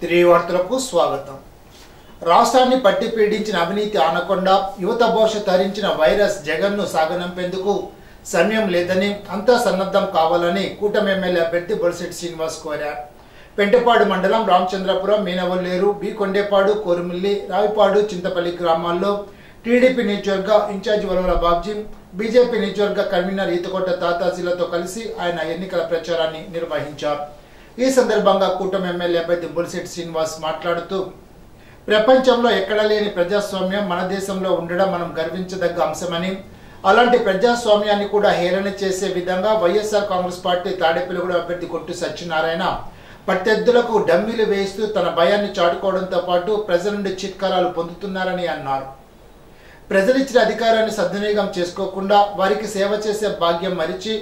తిరిగి వార్తలకు స్వాగతం. రాష్ట్రాన్ని పట్టి పీడించిన అవినీతి ఆనకొండ యువత భవిష్యత్ హరించిన వైరస్ జగన్ను సాగనంపేందుకు సమయం లేదని అంతా సన్నద్ధం కావాలని కూటమి ఎమ్మెల్యే అభ్యర్థి బొలిశెట్టి శ్రీనివాస్ కోరారు. పెంటపాడు మండలం రామచంద్రపురం, మీనవల్లేరు, బి కొండేపాడు, కోరుమిల్లి, రావిపాడు, చింతపల్లి గ్రామాల్లో టీడీపీ నియోజకవర్గ ఇన్ఛార్జి వలవల బాబ్జీ, బీజేపీ నియోజకవర్గ కన్వీనర్ ఈతకొట్ట తాతాజీలతో కలిసి ఆయన ఎన్నికల ప్రచారాన్ని నిర్వహించారు. ఈ సందర్భంగా కూటమి ఎమ్మెల్యే అభ్యర్థి బొలిశెట్టి శ్రీనివాస్ మాట్లాడుతూ, ప్రపంచంలో ఎక్కడ లేని ప్రజాస్వామ్యం మన దేశంలో ఉండడం మనం గర్వించదగ్గ అంశమని, అలాంటి ప్రజాస్వామ్యాన్ని కూడా హేళన చేసే విధంగా వైఎస్ఆర్ కాంగ్రెస్ పార్టీ తాడేపల్లిగూడెం అభ్యర్థి కొట్టు సత్యనారాయణ ప్రత్యర్థులకు డమ్మీలు వేయిస్తూ తన భయాన్ని చాటుకోవడంతో పాటు ప్రజల నుండి చిత్కారాలు పొందుతున్నారని అన్నారు. ప్రజలిచ్చిన అధికారాన్ని సద్వినియోగం చేసుకోకుండా వారికి సేవ చేసే భాగ్యం మరిచి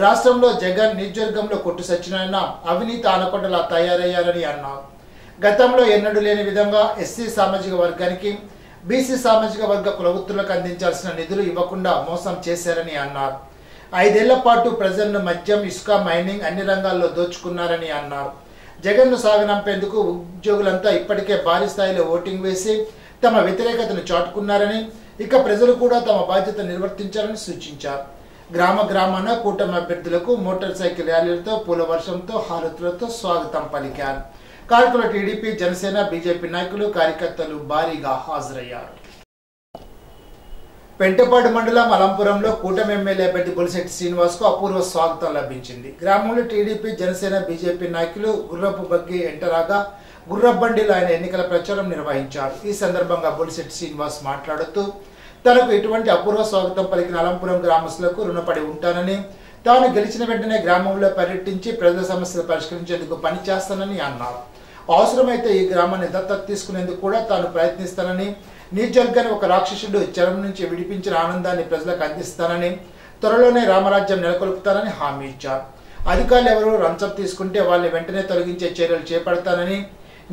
రాష్ట్రంలో జగన్, నియోజకవర్గంలో కొట్టు సత్యనారాయణ అవినీతి ఆనకొండలా తయారయ్యారని అన్నారు. గతంలో ఎన్నడూ లేని విధంగా ఎస్సీ సామాజిక వర్గానికి, బీసీ సామాజిక వర్గ కులవృత్తులకు అందించాల్సిన నిధులు ఇవ్వకుండా మోసం చేశారని అన్నారు. 5 ఏళ్ల పాటు ప్రజలను మద్యం, ఇసుక, మైనింగ్ అన్ని రంగాల్లో దోచుకున్నారని అన్నారు. జగన్ను సాగనంపేందుకు ఉద్యోగులంతా ఇప్పటికే భారీ స్థాయిలో ఓటింగ్ వేసి తమ వ్యతిరేకతను చాటుకున్నారని, ఇక ప్రజలు కూడా తమ బాధ్యత నిర్వర్తించాలని సూచించారు. గ్రామాన కూటమి అభ్యర్థులకు మోటార్ సైకిల్ ర్యాలీలతో, పూల వర్షంతో, హారతులతో స్వాగతం పలికారు. కార్యక్రమంలో టీడీపీ, జనసేన, బీజేపీ నాయకులు, కార్యకర్తలు భారీగా హాజరయ్యారు. పెంటపాడు మండలం అలంపురంలో కూటమి ఎమ్మెల్యే అభ్యర్థి బొలిశెట్టి శ్రీనివాస్ కు అపూర్వ స్వాగతం లభించింది. గ్రామంలో టీడీపీ, జనసేన, బీజేపీ నాయకులు గుర్రపు బగ్గి ఎంటరాగా గుర్రబండిలో ఆయన ఎన్నికల ప్రచారం నిర్వహించారు. ఈ సందర్భంగా బొలిశెట్టి శ్రీనివాస్ మాట్లాడుతూ, తనకు ఇటువంటి అపూర్వ స్వాగతం పలికిన అలంపురం గ్రామస్తులకు రుణపడి ఉంటానని, తాను గెలిచిన వెంటనే గ్రామంలో పర్యటించి ప్రజల సమస్యలు పరిష్కరించేందుకు పనిచేస్తానని అన్నారు. అవసరమైతే ఈ గ్రామాన్ని దత్తత తీసుకునేందుకు కూడా తాను ప్రయత్నిస్తానని, నియోజకవర్గాన్ని ఒక రాక్షసుడు చెరం నుంచి విడిపించిన ఆనందాన్ని ప్రజలకు అందిస్తానని, త్వరలోనే రామరాజ్యం నెలకొల్పుతానని హామీ ఇచ్చారు. అధికారులు ఎవరు లంచం తీసుకుంటే వాళ్ళని వెంటనే తొలగించే చర్యలు చేపడతానని,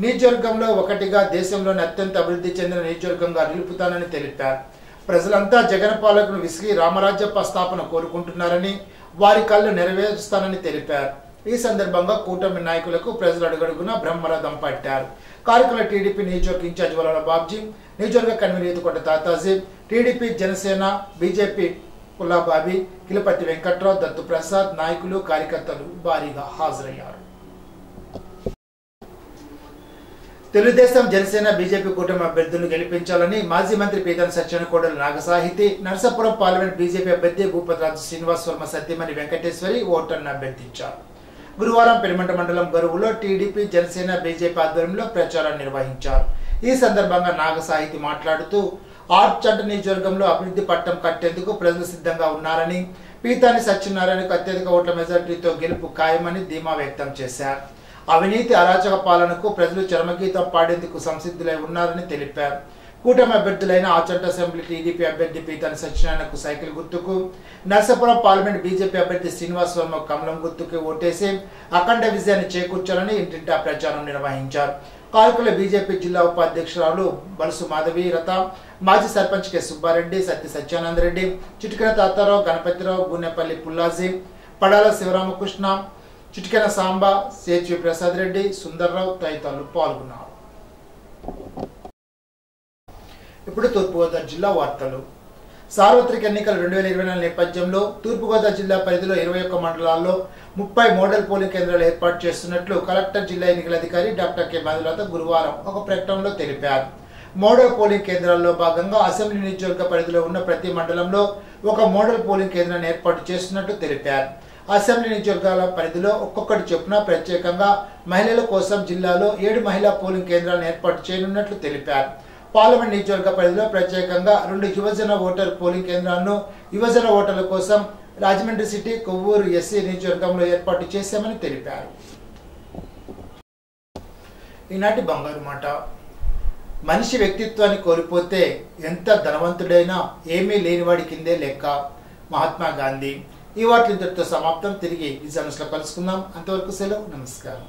నియోజకవర్గంలో ఒకటిగా దేశంలోని అత్యంత అభివృద్ధి చెందిన నియోజకవర్గంగా నిలుపుతానని తెలిపారు. ప్రజలంతా జగన్ పాలకును విసిగి రామరాజ్య స్థాపన కోరుకుంటున్నారని, వారి కళ్ళు నెరవేరుస్తానని తెలిపారు. ఈ సందర్భంగా కూటమి నాయకులకు ప్రజలు అడుగడుగున బ్రహ్మరథం పట్టారు. కార్యక్రమంలో టీడీపీ నియోజకవర్గ ఇన్ఛార్జి వలవల బాబ్జీ, నియోజకవర్గ convener Eethakotta Tathaji, TDP, Janasena, BJP Pullababi, Kilapathi Venkatrao, Dattu Prasad, నాయకులు, కార్యకర్తలు భారీగా హాజరయ్యారు. తెలుగుదేశం, జనసేన, బీజేపీ కూటమి అభ్యర్థులను గెలిపించాలని మాజీ మంత్రి పీతాని సత్యనారాయణ, కోడెల నాగసాహితి, నరసాపురం పార్లమెంట్ బీజేపీ అభ్యర్థి భూపతిరాజు శ్రీనివాస్ వర్మ సత్యమణి వెంకటేశ్వరి ఓటర్లను అభ్యర్థించారు. గురువారం పెనుమంట మండలం గరువులో టీడీపీ, జనసేన, బీజేపీ ఆధ్వర్యంలో ప్రచారాన్ని నిర్వహించారు. ఈ సందర్భంగా నాగసాహితి మాట్లాడుతూ, ఆర్చంట నియోజకవర్గంలో అభివృద్ధి పట్టం కట్టేందుకు ప్రజలు సిద్ధంగా ఉన్నారని, పీతాని సత్యనారాయణకు అత్యధిక ఓట్ల మెజార్టీతో గెలుపు ఖాయమని ధీమా వ్యక్తం చేశారు. అవినీతి, అరాచక పాలనకు ప్రజలు చరమగీతం పాడేందుకు సంసిద్ధులై ఉన్నారని తెలిపారు. కూటమి అభ్యర్థులైన ఆచంట అసెంబ్లీ టీడీపీ అభ్యర్థి పీతాని సత్యనారాయణకు సైకిల్ గుర్తుకు, నరసాపురం పార్లమెంట్ బీజేపీ అభ్యర్థి శ్రీనివాస్ వర్మ కమలం గుర్తుకు ఓటేసి అఖండ విజయాన్ని చేకూర్చాలని ఇంటింటా ప్రచారం నిర్వహించారు. కార్యక్రమంలో బీజేపీ జిల్లా ఉపాధ్యక్షురాలు బలుసు మాధవి రథ, మాజీ సర్పంచ్ కె సుబ్బారెడ్డి, సత్య సత్యానందరెడ్డి, చిటికెన తాతారావు, గణపతిరావు, గున్నెపల్లి పుల్లాజీ, పడాల శివరామకృష్ణ, చిటికెన సాంబా, సేచి ప్రసాద్ రెడ్డి, సుందర్రావు తదితరులు పాల్గొన్నారు. ఇప్పుడు తూర్పుగోదావరి జిల్లా వార్తలు. సార్వత్రిక ఎన్నికల 2024 నేపథ్యంలో తూర్పుగోదావరి జిల్లా పరిధిలో 21 మండలాల్లో 30 మోడల్ పోలింగ్ కేంద్రాలు ఏర్పాటు చేస్తున్నట్లు కలెక్టర్, జిల్లా ఎన్నికల అధికారి డాక్టర్ కె మధులత గురువారం ఒక ప్రకటనలో తెలిపారు. మోడల్ పోలింగ్ కేంద్రాల్లో భాగంగా అసెంబ్లీ నియోజకవర్గ పరిధిలో ఉన్న ప్రతి మండలంలో ఒక మోడల్ పోలింగ్ కేంద్రాన్ని ఏర్పాటు చేస్తున్నట్లు తెలిపారు. అసెంబ్లీ నియోజకవర్గాల పరిధిలో ఒక్కొక్కటి చొప్పున ప్రత్యేకంగా మహిళల కోసం జిల్లాలో 7 మహిళా పోలింగ్ కేంద్రాలను ఏర్పాటు చేయనున్నట్లు తెలిపారు. పార్లమెంట్ నియోజకవర్గ పరిధిలో ప్రత్యేకంగా 2 యువజన ఓటర్ పోలింగ్ కేంద్రాలను యువజన ఓటర్ల కోసం రాజమండ్రి సిటీ, కొవ్వూరు ఎస్సీ నియోజకవర్గంలో ఏర్పాటు చేశామని తెలిపారు. ఈనాటి బంగారు మాట. మనిషి వ్యక్తిత్వాన్ని కోల్పోతే ఎంత ధనవంతుడైనా ఏమీ లేనివాడి కిందే లెక్క. మహాత్మా గాంధీ. ఈ వార్తలు ఇంతటితో సమాప్తం. తిరిగి విజయానులో కలుసుకుందాం. అంతవరకు సెలవు. నమస్కారం.